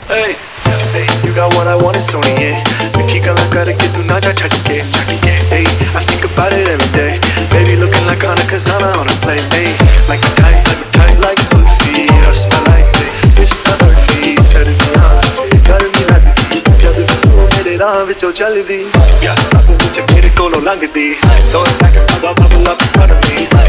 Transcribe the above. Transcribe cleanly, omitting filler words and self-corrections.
Hey, hey, you got what I want, it's only in. Mickey gala karke tu na ja chhatke. Hey, I think about it every day. Baby looking like Hana Kazana on a plane. Hey, like a tight like Ulfi. I smell like Mr. Murphy. Said it naach, garmi lagdi. Jab tu mere raah vichon chaldi. Yeah, aakhon vich mere kolon langdi. Don't back up, bubble up in front of me.